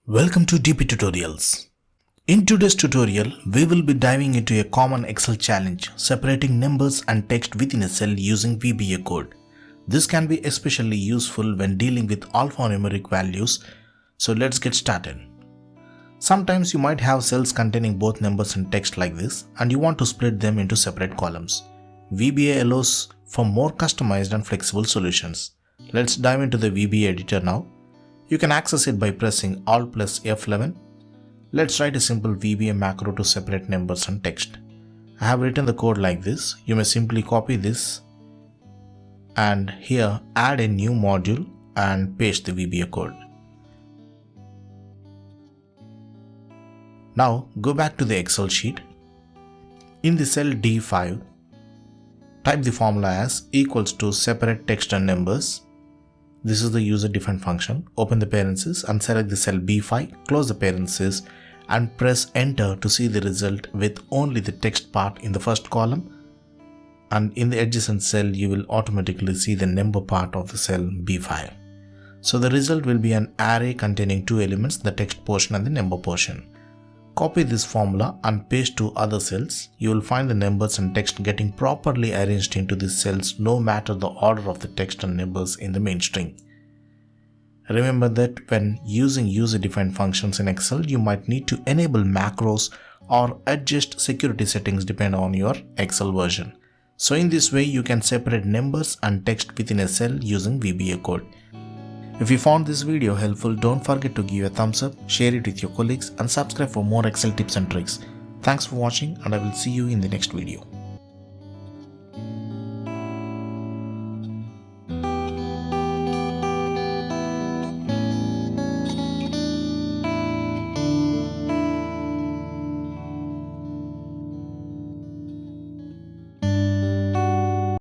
Welcome to dptutorials. In today's tutorial, we will be diving into a common Excel challenge, separating numbers and text within a cell using VBA code. This can be especially useful when dealing with alphanumeric values, so let's get started. Sometimes you might have cells containing both numbers and text like this, and you want to split them into separate columns. VBA allows for more customized and flexible solutions. Let's dive into the VBA editor now. You can access it by pressing Alt plus F11. Let's write a simple VBA macro to separate numbers and text. I have written the code like this. You may simply copy this and here add a new module and paste the VBA code. Now go back to the Excel sheet. In the cell D5, type the formula as equals to separate text and numbers. This is the user-defined function. Open the parenthesis and select the cell B5, close the parenthesis and press enter to see the result with only the text part in the first column, and in the adjacent cell you will automatically see the number part of the cell B5. So the result will be an array containing two elements, the text portion and the number portion. Copy this formula and paste to other cells. You will find the numbers and text getting properly arranged into these cells no matter the order of the text and numbers in the main string. Remember that when using user-defined functions in Excel, you might need to enable macros or adjust security settings depending on your Excel version. So in this way, you can separate numbers and text within a cell using VBA code. If you found this video helpful, don't forget to give a thumbs up, share it with your colleagues and subscribe for more Excel tips and tricks. Thanks for watching and I will see you in the next video.